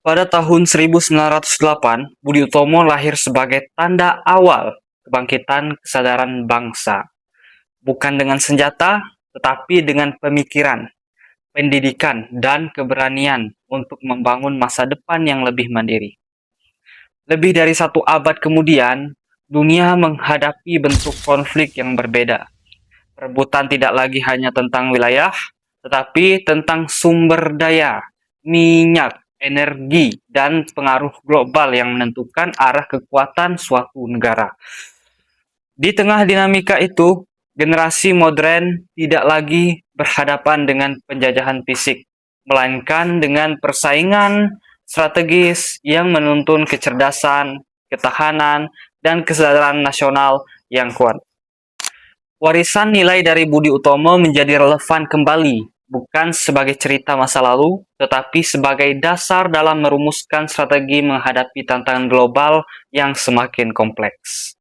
Pada tahun 1908, Budi Utomo lahir sebagai tanda awal kebangkitan kesadaran bangsa. Bukan dengan senjata, tetapi dengan pemikiran, pendidikan, dan keberanian untuk membangun masa depan yang lebih mandiri. Lebih dari satu abad kemudian, dunia menghadapi bentuk konflik yang berbeda. Perebutan tidak lagi hanya tentang wilayah, tetapi tentang sumber daya, minyak, energi, dan pengaruh global yang menentukan arah kekuatan suatu negara. Di tengah dinamika itu, generasi modern tidak lagi berhadapan dengan penjajahan fisik, melainkan dengan persaingan strategis yang menuntun kecerdasan, ketahanan, dan kesadaran nasional yang kuat. Warisan nilai dari Budi Utomo menjadi relevan kembali, bukan sebagai cerita masa lalu, tetapi sebagai dasar dalam merumuskan strategi menghadapi tantangan global yang semakin kompleks.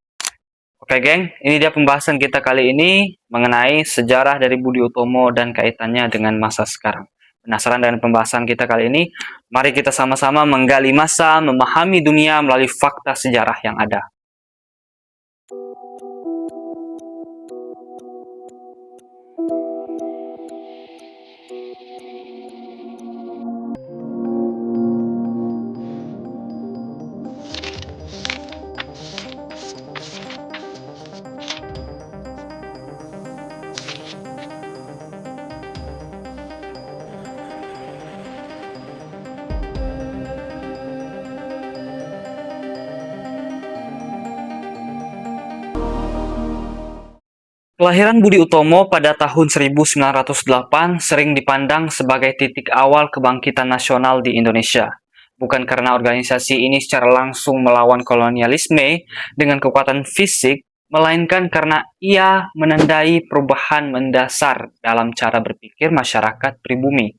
Oke, geng, ini dia pembahasan kita kali ini mengenai sejarah dari Budi Utomo dan kaitannya dengan masa sekarang. Penasaran dengan pembahasan kita kali ini? Mari kita sama-sama menggali masa, memahami dunia melalui fakta sejarah yang ada. Kelahiran Budi Utomo pada tahun 1908 sering dipandang sebagai titik awal kebangkitan nasional di Indonesia. Bukan karena organisasi ini secara langsung melawan kolonialisme dengan kekuatan fisik, melainkan karena ia menandai perubahan mendasar dalam cara berpikir masyarakat pribumi,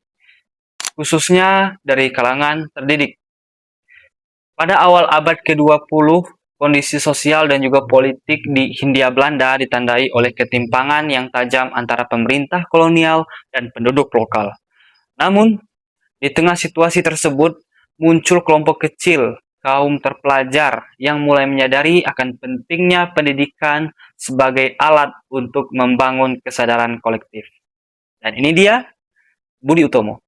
khususnya dari kalangan terdidik. Pada awal abad ke-20, kondisi sosial dan juga politik di Hindia Belanda ditandai oleh ketimpangan yang tajam antara pemerintah kolonial dan penduduk lokal. Namun, di tengah situasi tersebut, muncul kelompok kecil, kaum terpelajar yang mulai menyadari akan pentingnya pendidikan sebagai alat untuk membangun kesadaran kolektif. Dan ini dia, Budi Utomo.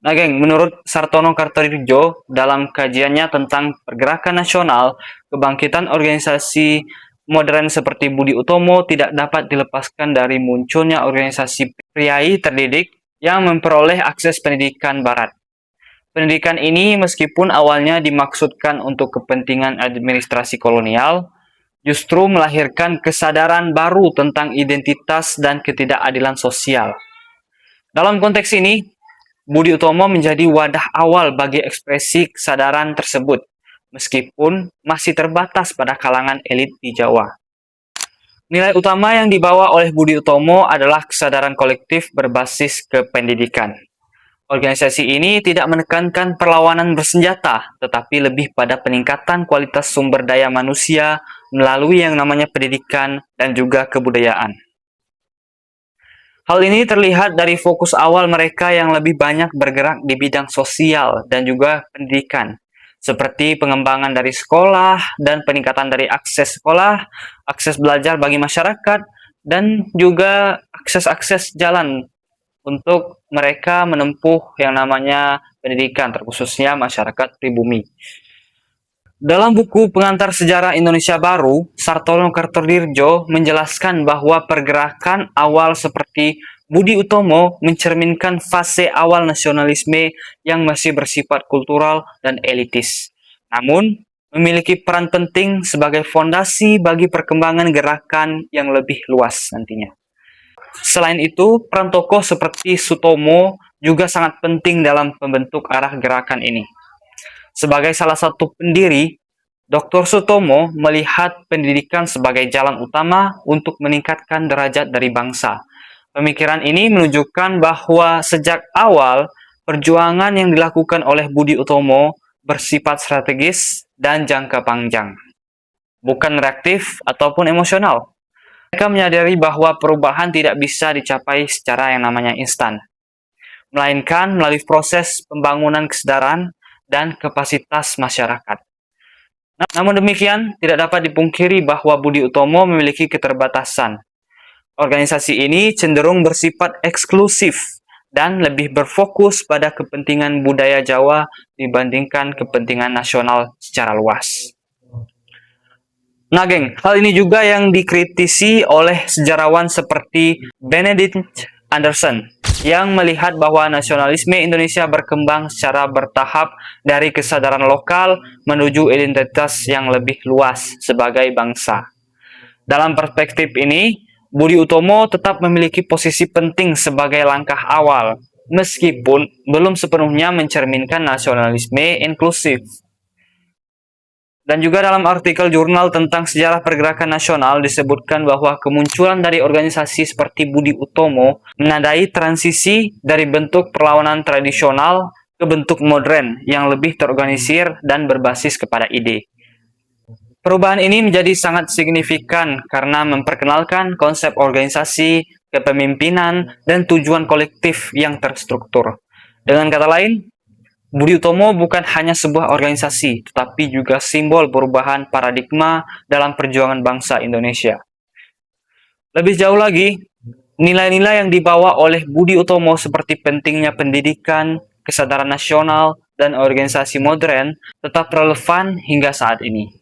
Nah, geng, menurut Sartono Kartodirjo, dalam kajiannya tentang pergerakan nasional, kebangkitan organisasi modern seperti Budi Utomo tidak dapat dilepaskan dari munculnya organisasi priai terdidik yang memperoleh akses pendidikan barat. Pendidikan ini meskipun awalnya dimaksudkan untuk kepentingan administrasi kolonial, justru melahirkan kesadaran baru tentang identitas dan ketidakadilan sosial. Dalam konteks ini, Budi Utomo menjadi wadah awal bagi ekspresi kesadaran tersebut, meskipun masih terbatas pada kalangan elit di Jawa. Nilai utama yang dibawa oleh Budi Utomo adalah kesadaran kolektif berbasis kependidikan. Organisasi ini tidak menekankan perlawanan bersenjata, tetapi lebih pada peningkatan kualitas sumber daya manusia melalui yang namanya pendidikan dan juga kebudayaan. Hal ini terlihat dari fokus awal mereka yang lebih banyak bergerak di bidang sosial dan juga pendidikan, seperti pengembangan dari sekolah dan peningkatan dari akses sekolah, akses belajar bagi masyarakat, dan juga akses-akses jalan untuk mereka menempuh yang namanya pendidikan, terkhususnya masyarakat pribumi. Dalam buku Pengantar Sejarah Indonesia Baru, Sartono Kartodirjo menjelaskan bahwa pergerakan awal seperti Budi Utomo mencerminkan fase awal nasionalisme yang masih bersifat kultural dan elitis. Namun, memiliki peran penting sebagai fondasi bagi perkembangan gerakan yang lebih luas nantinya. Selain itu, peran tokoh seperti Sutomo juga sangat penting dalam pembentuk arah gerakan ini. Sebagai salah satu pendiri, Dr. Sutomo melihat pendidikan sebagai jalan utama untuk meningkatkan derajat dari bangsa. Pemikiran ini menunjukkan bahwa sejak awal, perjuangan yang dilakukan oleh Budi Utomo bersifat strategis dan jangka panjang, bukan reaktif ataupun emosional. Mereka menyadari bahwa perubahan tidak bisa dicapai secara yang namanya instan. melainkan melalui proses pembangunan kesadaran dan kapasitas masyarakat. Namun demikian, tidak dapat dipungkiri bahwa Budi Utomo memiliki keterbatasan. Organisasi ini cenderung bersifat eksklusif dan lebih berfokus pada kepentingan budaya Jawa dibandingkan kepentingan nasional secara luas. Nah, geng, hal ini juga yang dikritisi oleh sejarawan seperti Benedict Anderson yang melihat bahwa nasionalisme Indonesia berkembang secara bertahap dari kesadaran lokal menuju identitas yang lebih luas sebagai bangsa. Dalam perspektif ini, Budi Utomo tetap memiliki posisi penting sebagai langkah awal, meskipun belum sepenuhnya mencerminkan nasionalisme inklusif. Dan juga dalam artikel jurnal tentang sejarah pergerakan nasional disebutkan bahwa kemunculan dari organisasi seperti Budi Utomo menandai transisi dari bentuk perlawanan tradisional ke bentuk modern yang lebih terorganisir dan berbasis kepada ide. Perubahan ini menjadi sangat signifikan karena memperkenalkan konsep organisasi, kepemimpinan, dan tujuan kolektif yang terstruktur. Dengan kata lain, Budi Utomo bukan hanya sebuah organisasi, tetapi juga simbol perubahan paradigma dalam perjuangan bangsa Indonesia. Lebih jauh lagi, nilai-nilai yang dibawa oleh Budi Utomo seperti pentingnya pendidikan, kesadaran nasional, dan organisasi modern tetap relevan hingga saat ini.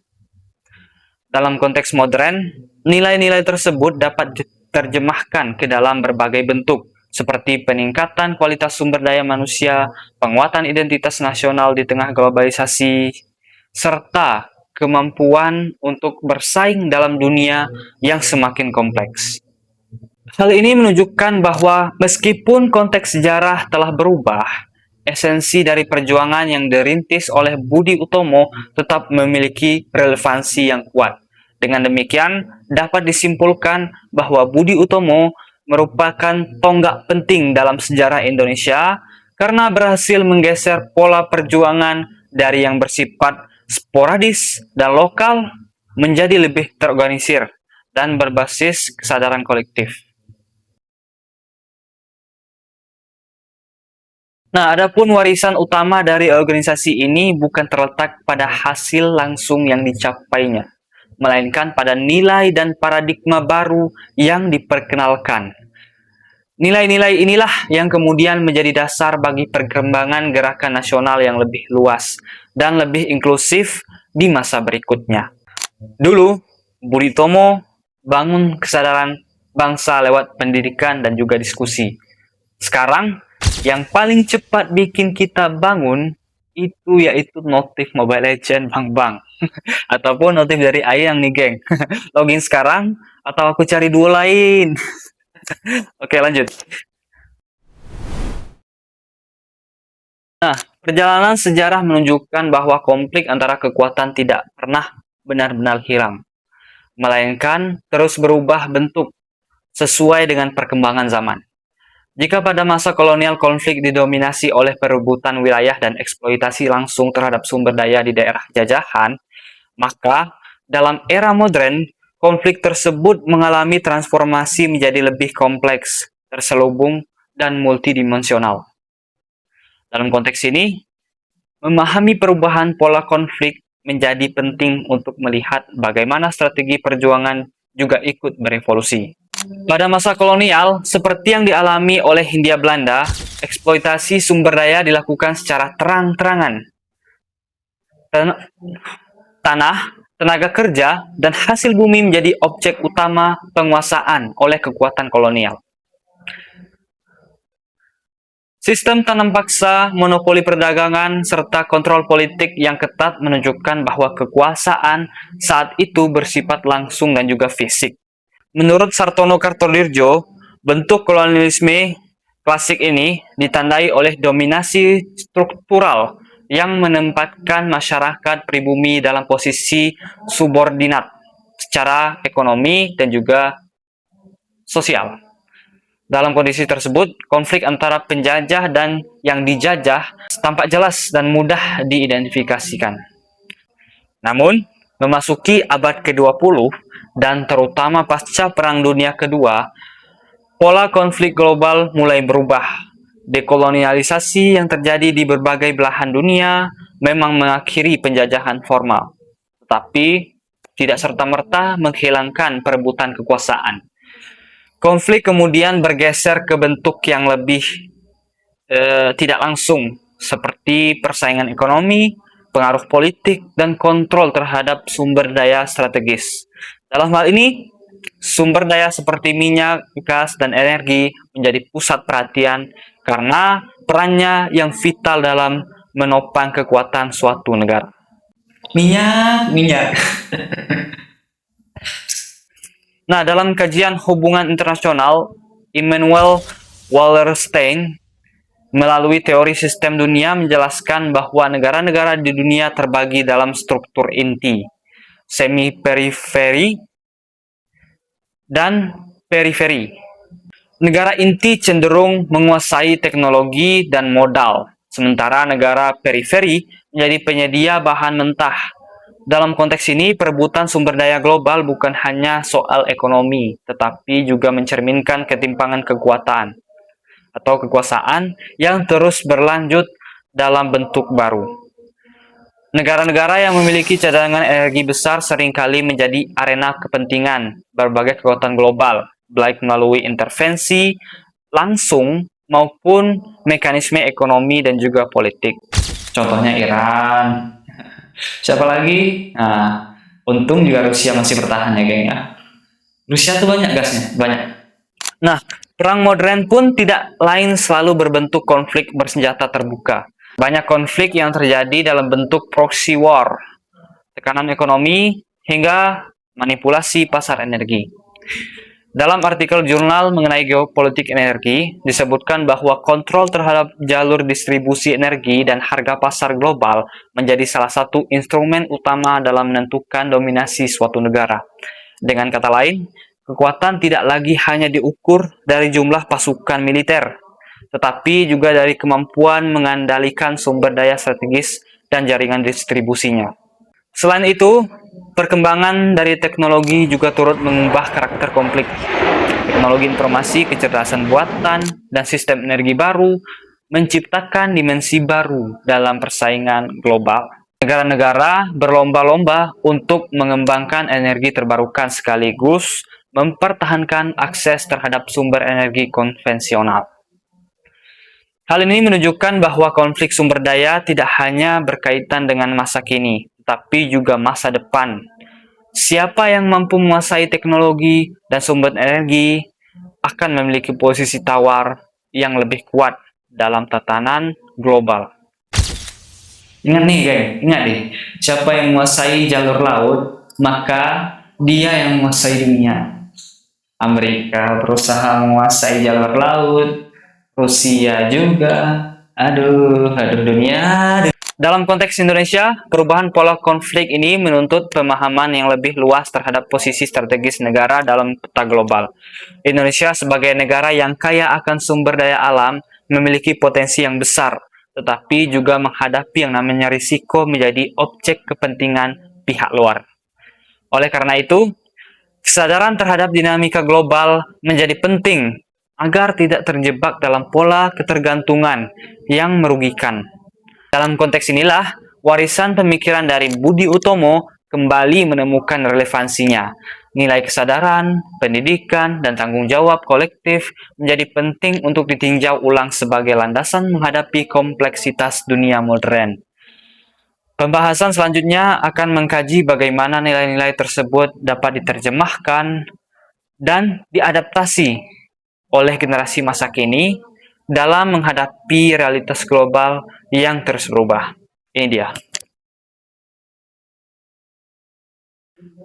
Dalam konteks modern, nilai-nilai tersebut dapat diterjemahkan ke dalam berbagai bentuk, seperti peningkatan kualitas sumber daya manusia, penguatan identitas nasional di tengah globalisasi, serta kemampuan untuk bersaing dalam dunia yang semakin kompleks. Hal ini menunjukkan bahwa meskipun konteks sejarah telah berubah, esensi dari perjuangan yang dirintis oleh Budi Utomo tetap memiliki relevansi yang kuat. Dengan demikian, dapat disimpulkan bahwa Budi Utomo merupakan tonggak penting dalam sejarah Indonesia karena berhasil menggeser pola perjuangan dari yang bersifat sporadis dan lokal menjadi lebih terorganisir dan berbasis kesadaran kolektif. Nah, adapun warisan utama dari organisasi ini bukan terletak pada hasil langsung yang dicapainya, melainkan pada nilai dan paradigma baru yang diperkenalkan. Nilai-nilai inilah yang kemudian menjadi dasar bagi perkembangan gerakan nasional yang lebih luas dan lebih inklusif di masa berikutnya. Dulu, Budi Utomo bangun kesadaran bangsa lewat pendidikan dan juga diskusi. Sekarang, yang paling cepat bikin kita bangun itu yaitu notif Mobile Legends Bang. Ataupun notif dari Ayang nih, geng. Login sekarang atau aku cari duo lain. Oke, lanjut. Nah, perjalanan sejarah menunjukkan bahwa konflik antara kekuatan tidak pernah benar-benar hilang, melainkan terus berubah bentuk sesuai dengan perkembangan zaman. Jika pada masa kolonial konflik didominasi oleh perebutan wilayah dan eksploitasi langsung terhadap sumber daya di daerah jajahan, maka dalam era modern, konflik tersebut mengalami transformasi menjadi lebih kompleks, terselubung, dan multidimensional. Dalam konteks ini, memahami perubahan pola konflik menjadi penting untuk melihat bagaimana strategi perjuangan juga ikut berevolusi. Pada masa kolonial, seperti yang dialami oleh Hindia Belanda, eksploitasi sumber daya dilakukan secara terang-terangan. Tanah, tenaga kerja, dan hasil bumi menjadi objek utama penguasaan oleh kekuatan kolonial. Sistem tanam paksa, monopoli perdagangan, serta kontrol politik yang ketat menunjukkan bahwa kekuasaan saat itu bersifat langsung dan juga fisik. Menurut Sartono Kartodirjo, bentuk kolonialisme klasik ini ditandai oleh dominasi struktural yang menempatkan masyarakat pribumi dalam posisi subordinat secara ekonomi dan juga sosial. Dalam kondisi tersebut, konflik antara penjajah dan yang dijajah tampak jelas dan mudah diidentifikasikan. Namun, memasuki abad ke-20 dan terutama pasca Perang Dunia Kedua, pola konflik global mulai berubah. Dekolonialisasi yang terjadi di berbagai belahan dunia memang mengakhiri penjajahan formal, tetapi tidak serta-merta menghilangkan perebutan kekuasaan. Konflik kemudian bergeser ke bentuk yang lebih tidak langsung, seperti persaingan ekonomi, pengaruh politik, dan kontrol terhadap sumber daya strategis. Dalam hal ini, sumber daya seperti minyak, gas, dan energi menjadi pusat perhatian karena perannya yang vital dalam menopang kekuatan suatu negara. Minyak. Nah, dalam kajian hubungan internasional, Immanuel Wallerstein melalui teori sistem dunia menjelaskan bahwa negara-negara di dunia terbagi dalam struktur inti, semi-periferi, dan periferi. Negara inti cenderung menguasai teknologi dan modal, sementara negara periferi menjadi penyedia bahan mentah. Dalam konteks ini, perebutan sumber daya global bukan hanya soal ekonomi, tetapi juga mencerminkan ketimpangan kekuatan atau kekuasaan yang terus berlanjut dalam bentuk baru. Negara-negara yang memiliki cadangan energi besar seringkali menjadi arena kepentingan berbagai kekuatan global, baik melalui intervensi langsung maupun mekanisme ekonomi dan juga politik. Contohnya Iran. Siapa lagi? Nah, untung juga Rusia masih bertahan ya kayaknya. Rusia tuh banyak gasnya, banyak. Nah, perang modern pun tidak lain selalu berbentuk konflik bersenjata terbuka. Banyak konflik yang terjadi dalam bentuk proxy war, tekanan ekonomi, hingga manipulasi pasar energi. Dalam artikel jurnal mengenai geopolitik energi, disebutkan bahwa kontrol terhadap jalur distribusi energi dan harga pasar global menjadi salah satu instrumen utama dalam menentukan dominasi suatu negara. Dengan kata lain, kekuatan tidak lagi hanya diukur dari jumlah pasukan militer, tetapi juga dari kemampuan mengendalikan sumber daya strategis dan jaringan distribusinya. Selain itu, perkembangan dari teknologi juga turut mengubah karakter konflik. Teknologi informasi, kecerdasan buatan, dan sistem energi baru menciptakan dimensi baru dalam persaingan global. Negara-negara berlomba-lomba untuk mengembangkan energi terbarukan sekaligus mempertahankan akses terhadap sumber energi konvensional. Hal ini menunjukkan bahwa konflik sumber daya tidak hanya berkaitan dengan masa kini, tapi juga masa depan. Siapa yang mampu menguasai teknologi dan sumber energi akan memiliki posisi tawar yang lebih kuat dalam tatanan global. Ingat nih, guys, ingat nih, siapa yang menguasai jalur laut, maka dia yang menguasai dunia. Amerika berusaha menguasai jalur laut, Rusia juga. Aduh dunia. Dalam konteks Indonesia, perubahan pola konflik ini menuntut pemahaman yang lebih luas terhadap posisi strategis negara dalam peta global. Indonesia sebagai negara yang kaya akan sumber daya alam memiliki potensi yang besar, tetapi juga menghadapi yang namanya risiko menjadi objek kepentingan pihak luar. Oleh karena itu, kesadaran terhadap dinamika global menjadi penting agar tidak terjebak dalam pola ketergantungan yang merugikan. Dalam konteks inilah, warisan pemikiran dari Budi Utomo kembali menemukan relevansinya. Nilai kesadaran, pendidikan, dan tanggung jawab kolektif menjadi penting untuk ditinjau ulang sebagai landasan menghadapi kompleksitas dunia modern. Pembahasan selanjutnya akan mengkaji bagaimana nilai-nilai tersebut dapat diterjemahkan dan diadaptasi oleh generasi masa kini dalam menghadapi realitas global yang terus berubah. Ini dia.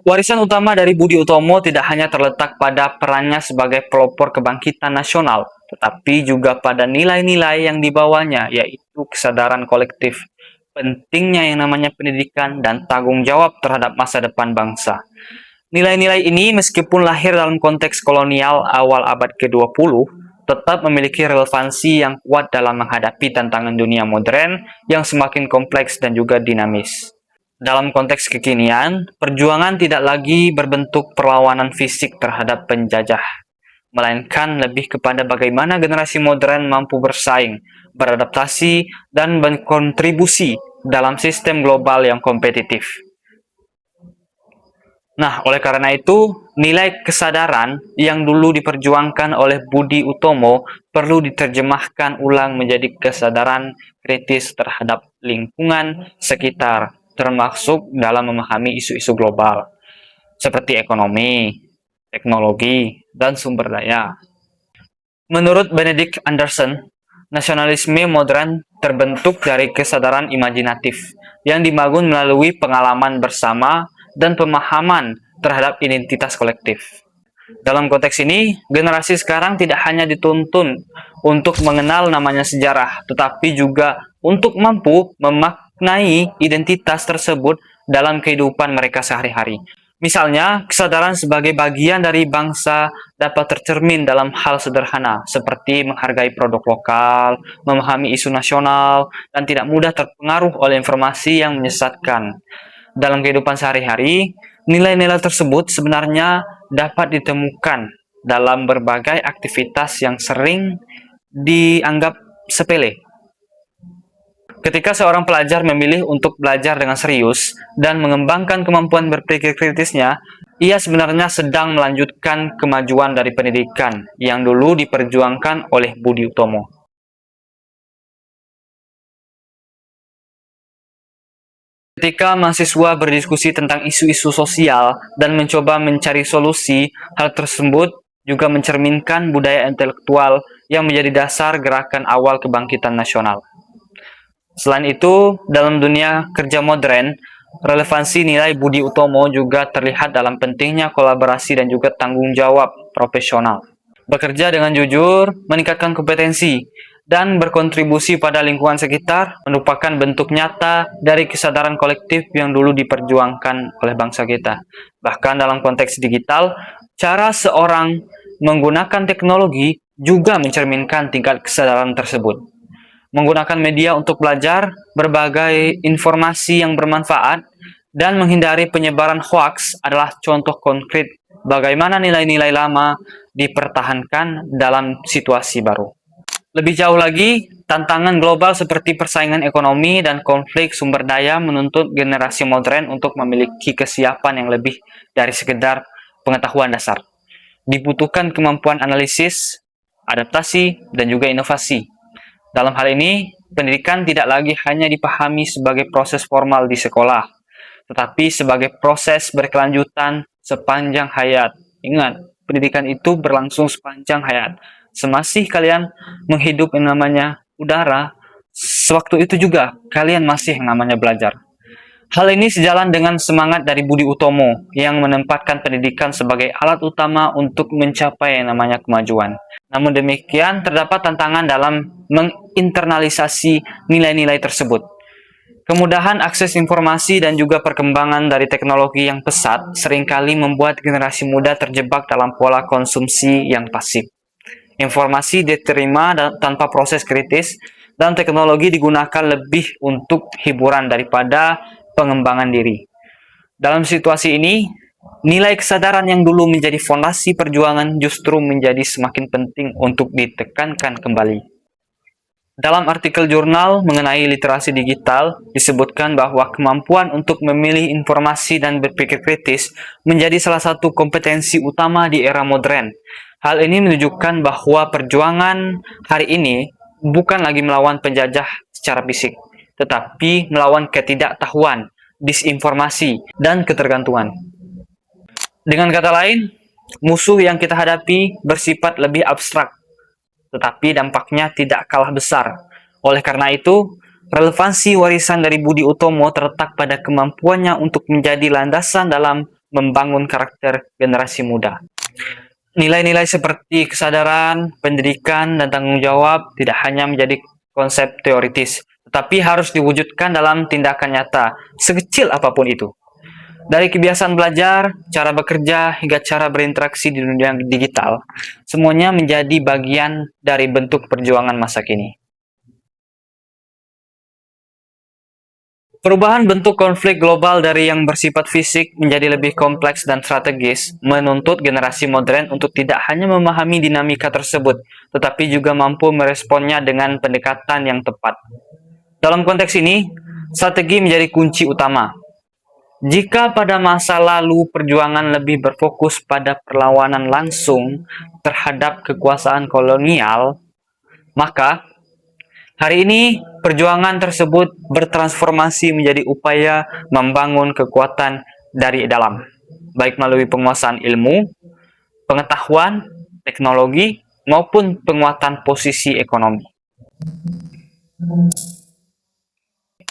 Warisan utama dari Budi Utomo tidak hanya terletak pada perannya sebagai pelopor kebangkitan nasional, tetapi juga pada nilai-nilai yang dibawanya, yaitu kesadaran kolektif, pentingnya yang namanya pendidikan, dan tanggung jawab terhadap masa depan bangsa. Nilai-nilai ini meskipun lahir dalam konteks kolonial awal abad ke-20, tetap memiliki relevansi yang kuat dalam menghadapi tantangan dunia modern yang semakin kompleks dan juga dinamis. Dalam konteks kekinian, perjuangan tidak lagi berbentuk perlawanan fisik terhadap penjajah, melainkan lebih kepada bagaimana generasi modern mampu bersaing, beradaptasi, dan berkontribusi dalam sistem global yang kompetitif. Nah, oleh karena itu, nilai kesadaran yang dulu diperjuangkan oleh Budi Utomo perlu diterjemahkan ulang menjadi kesadaran kritis terhadap lingkungan sekitar, termasuk dalam memahami isu-isu global, seperti ekonomi, teknologi, dan sumber daya. Menurut Benedict Anderson, nasionalisme modern terbentuk dari kesadaran imajinatif yang dibangun melalui pengalaman bersama dan pemahaman terhadap identitas kolektif. Dalam konteks ini, generasi sekarang tidak hanya dituntun untuk mengenal namanya sejarah, tetapi juga untuk mampu memaknai identitas tersebut dalam kehidupan mereka sehari-hari. Misalnya, kesadaran sebagai bagian dari bangsa dapat tercermin dalam hal sederhana, seperti menghargai produk lokal, memahami isu nasional, dan tidak mudah terpengaruh oleh informasi yang menyesatkan. Dalam kehidupan sehari-hari, nilai-nilai tersebut sebenarnya dapat ditemukan dalam berbagai aktivitas yang sering dianggap sepele. Ketika seorang pelajar memilih untuk belajar dengan serius dan mengembangkan kemampuan berpikir kritisnya, ia sebenarnya sedang melanjutkan kemajuan dari pendidikan yang dulu diperjuangkan oleh Budi Utomo. Ketika mahasiswa berdiskusi tentang isu-isu sosial dan mencoba mencari solusi, hal tersebut juga mencerminkan budaya intelektual yang menjadi dasar gerakan awal kebangkitan nasional. Selain itu, dalam dunia kerja modern, relevansi nilai Budi Utomo juga terlihat dalam pentingnya kolaborasi dan juga tanggung jawab profesional. Bekerja dengan jujur, meningkatkan kompetensi, dan berkontribusi pada lingkungan sekitar merupakan bentuk nyata dari kesadaran kolektif yang dulu diperjuangkan oleh bangsa kita. Bahkan dalam konteks digital, cara seorang menggunakan teknologi juga mencerminkan tingkat kesadaran tersebut. Menggunakan media untuk belajar, berbagai informasi yang bermanfaat, dan menghindari penyebaran hoaks adalah contoh konkret bagaimana nilai-nilai lama dipertahankan dalam situasi baru. Lebih jauh lagi, tantangan global seperti persaingan ekonomi dan konflik sumber daya menuntut generasi modern untuk memiliki kesiapan yang lebih dari sekedar pengetahuan dasar. Dibutuhkan kemampuan analisis, adaptasi, dan juga inovasi. Dalam hal ini, pendidikan tidak lagi hanya dipahami sebagai proses formal di sekolah, tetapi sebagai proses berkelanjutan sepanjang hayat. Ingat, pendidikan itu berlangsung sepanjang hayat. Semasih kalian menghidup yang namanya udara, sewaktu itu juga kalian masih yang namanya belajar. Hal ini sejalan dengan semangat dari Budi Utomo yang menempatkan pendidikan sebagai alat utama untuk mencapai yang namanya kemajuan. Namun demikian, terdapat tantangan dalam menginternalisasi nilai-nilai tersebut. Kemudahan akses informasi dan juga perkembangan dari teknologi yang pesat seringkali membuat generasi muda terjebak dalam pola konsumsi yang pasif. Informasi diterima tanpa proses kritis, dan teknologi digunakan lebih untuk hiburan daripada pengembangan diri. Dalam situasi ini, nilai kesadaran yang dulu menjadi fondasi perjuangan justru menjadi semakin penting untuk ditekankan kembali. Dalam artikel jurnal mengenai literasi digital, disebutkan bahwa kemampuan untuk memilih informasi dan berpikir kritis menjadi salah satu kompetensi utama di era modern. Hal ini menunjukkan bahwa perjuangan hari ini bukan lagi melawan penjajah secara fisik, tetapi melawan ketidaktahuan, disinformasi, dan ketergantungan. Dengan kata lain, musuh yang kita hadapi bersifat lebih abstrak, tetapi dampaknya tidak kalah besar. Oleh karena itu, relevansi warisan dari Budi Utomo terletak pada kemampuannya untuk menjadi landasan dalam membangun karakter generasi muda. Nilai-nilai seperti kesadaran, pendidikan, dan tanggung jawab tidak hanya menjadi konsep teoritis, tetapi harus diwujudkan dalam tindakan nyata, sekecil apapun itu. Dari kebiasaan belajar, cara bekerja, hingga cara berinteraksi di dunia digital, semuanya menjadi bagian dari bentuk perjuangan masa kini. Perubahan bentuk konflik global dari yang bersifat fisik menjadi lebih kompleks dan strategis, menuntut generasi modern untuk tidak hanya memahami dinamika tersebut, tetapi juga mampu meresponnya dengan pendekatan yang tepat. Dalam konteks ini, strategi menjadi kunci utama. Jika pada masa lalu perjuangan lebih berfokus pada perlawanan langsung terhadap kekuasaan kolonial, maka hari ini perjuangan tersebut bertransformasi menjadi upaya membangun kekuatan dari dalam, baik melalui penguasaan ilmu, pengetahuan, teknologi, maupun penguatan posisi ekonomi.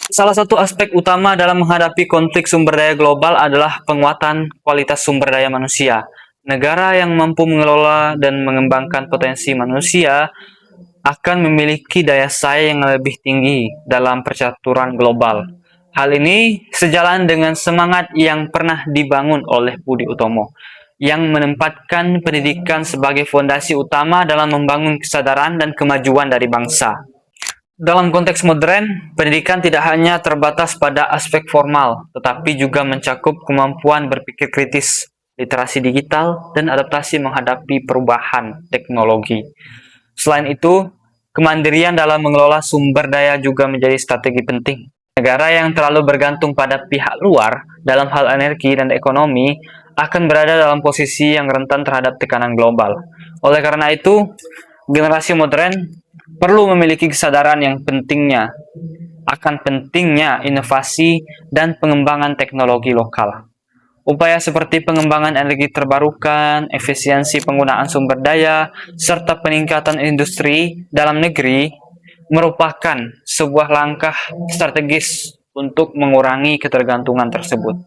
Salah satu aspek utama dalam menghadapi konflik sumber daya global adalah penguatan kualitas sumber daya manusia. Negara yang mampu mengelola dan mengembangkan potensi manusia akan memiliki daya saing yang lebih tinggi dalam percaturan global. Hal ini sejalan dengan semangat yang pernah dibangun oleh Budi Utomo, yang menempatkan pendidikan sebagai fondasi utama dalam membangun kesadaran dan kemajuan dari bangsa. Dalam konteks modern, pendidikan tidak hanya terbatas pada aspek formal, tetapi juga mencakup kemampuan berpikir kritis, literasi digital, dan adaptasi menghadapi perubahan teknologi. Selain itu, kemandirian dalam mengelola sumber daya juga menjadi strategi penting. Negara yang terlalu bergantung pada pihak luar dalam hal energi dan ekonomi akan berada dalam posisi yang rentan terhadap tekanan global. Oleh karena itu, generasi modern perlu memiliki kesadaran yang pentingnya inovasi dan pengembangan teknologi lokal. Upaya seperti pengembangan energi terbarukan, efisiensi penggunaan sumber daya, serta peningkatan industri dalam negeri merupakan sebuah langkah strategis untuk mengurangi ketergantungan tersebut.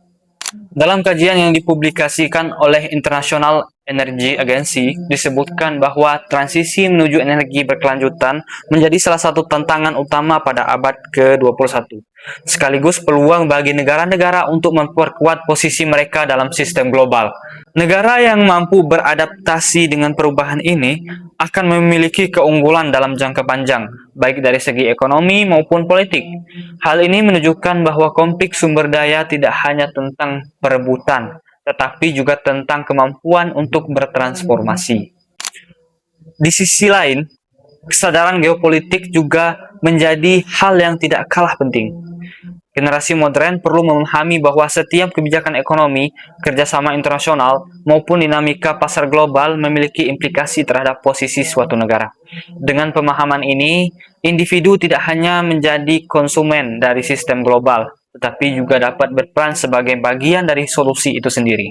Dalam kajian yang dipublikasikan oleh International Energy Agency, disebutkan bahwa transisi menuju energi berkelanjutan menjadi salah satu tantangan utama pada abad ke-21, sekaligus peluang bagi negara-negara untuk memperkuat posisi mereka dalam sistem global. Negara yang mampu beradaptasi dengan perubahan ini akan memiliki keunggulan dalam jangka panjang, baik dari segi ekonomi maupun politik. Hal ini menunjukkan bahwa konflik sumber daya tidak hanya tentang perebutan, tetapi juga tentang kemampuan untuk bertransformasi. Di sisi lain, kesadaran geopolitik juga menjadi hal yang tidak kalah penting. Generasi modern perlu memahami bahwa setiap kebijakan ekonomi, kerjasama internasional, maupun dinamika pasar global memiliki implikasi terhadap posisi suatu negara. Dengan pemahaman ini, individu tidak hanya menjadi konsumen dari sistem global, tetapi juga dapat berperan sebagai bagian dari solusi itu sendiri.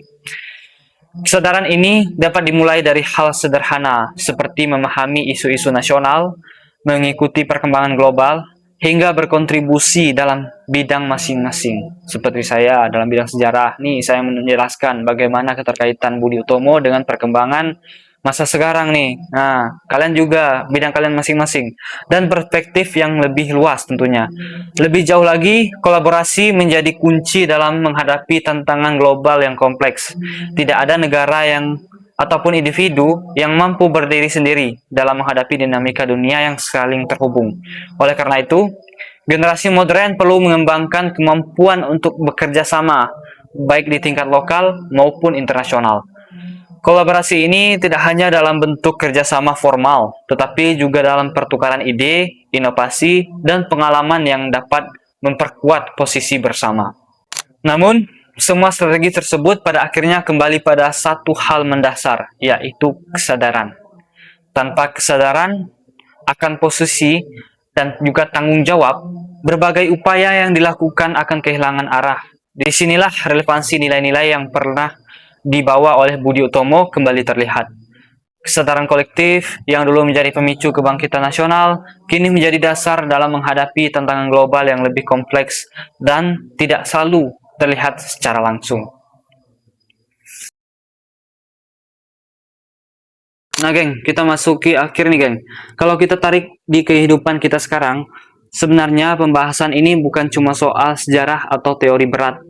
Kesadaran ini dapat dimulai dari hal sederhana, seperti memahami isu-isu nasional, mengikuti perkembangan global, hingga berkontribusi dalam bidang masing-masing. Seperti saya dalam bidang sejarah, nih saya menjelaskan bagaimana keterkaitan Budi Utomo dengan perkembangan masa sekarang nih. Nah, kalian juga bidang kalian masing-masing dan perspektif yang lebih luas tentunya. Lebih jauh lagi, kolaborasi menjadi kunci dalam menghadapi tantangan global yang kompleks. Tidak ada negara yang ataupun individu yang mampu berdiri sendiri dalam menghadapi dinamika dunia yang saling terhubung. Oleh karena itu, generasi modern perlu mengembangkan kemampuan untuk bekerja sama, baik di tingkat lokal maupun internasional. Kolaborasi ini tidak hanya dalam bentuk kerjasama formal, tetapi juga dalam pertukaran ide, inovasi, dan pengalaman yang dapat memperkuat posisi bersama. Namun, semua strategi tersebut pada akhirnya kembali pada satu hal mendasar, yaitu kesadaran. Tanpa kesadaran akan posisi dan juga tanggung jawab, berbagai upaya yang dilakukan akan kehilangan arah. Disinilah relevansi nilai-nilai yang pernah dibawa oleh Budi Utomo kembali terlihat. Kesadaran kolektif yang dulu menjadi pemicu kebangkitan nasional, kini menjadi dasar dalam menghadapi tantangan global yang lebih kompleks dan tidak selalu terlihat secara langsung. Nah, geng, kita masuki akhir nih, geng. Kalau kita tarik di kehidupan kita sekarang, sebenarnya pembahasan ini bukan cuma soal sejarah atau teori berat.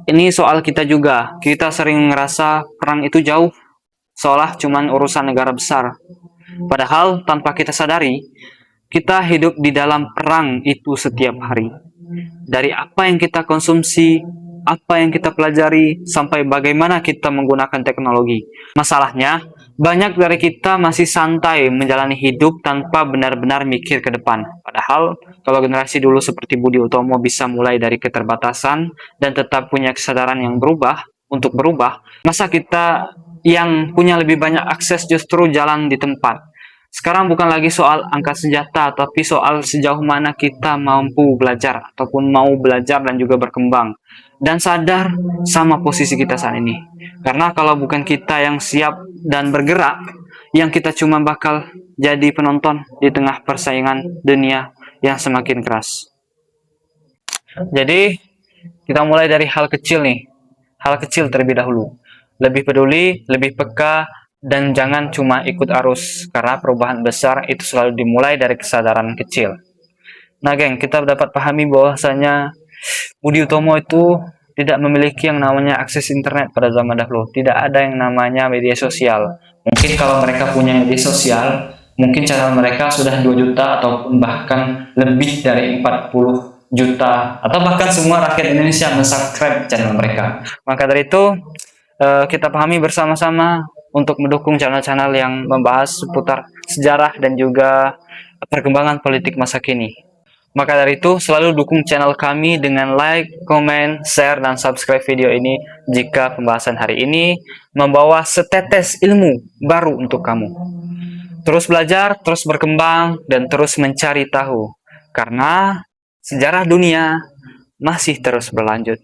Ini soal kita juga. Kita sering ngerasa perang itu jauh, seolah cuman urusan negara besar. Padahal tanpa kita sadari, kita hidup di dalam perang itu setiap hari. Dari apa yang kita konsumsi, apa yang kita pelajari, sampai bagaimana kita menggunakan teknologi. Masalahnya, banyak dari kita masih santai menjalani hidup tanpa benar-benar mikir ke depan. Padahal, kalau generasi dulu seperti Budi Utomo bisa mulai dari keterbatasan dan tetap punya kesadaran yang untuk berubah, masa kita yang punya lebih banyak akses justru jalan di tempat. Sekarang bukan lagi soal angka senjata, tapi soal sejauh mana kita mampu belajar ataupun mau belajar dan juga berkembang dan sadar sama posisi kita saat ini. Karena kalau bukan kita yang siap dan bergerak, yang kita cuma bakal jadi penonton di tengah persaingan dunia yang semakin keras. Jadi, kita mulai dari hal kecil nih. Hal kecil terlebih dahulu. Lebih peduli, lebih peka, dan jangan cuma ikut arus, karena perubahan besar itu selalu dimulai dari kesadaran kecil. Nah, geng, kita dapat pahami bahwasanya Budi Utomo itu tidak memiliki yang namanya akses internet pada zaman dahulu. Tidak ada yang namanya media sosial. Mungkin kalau mereka punya media sosial, mungkin channel mereka sudah 2 juta ataupun bahkan lebih dari 40 juta atau bahkan semua rakyat Indonesia mensubscribe channel mereka. Maka dari itu, kita pahami bersama-sama untuk mendukung channel-channel yang membahas seputar sejarah dan juga perkembangan politik masa kini. Maka dari itu, selalu dukung channel kami dengan like, komen, share, dan subscribe video ini jika pembahasan hari ini membawa setetes ilmu baru untuk kamu. Terus belajar, terus berkembang, dan terus mencari tahu. Karena sejarah dunia masih terus berlanjut.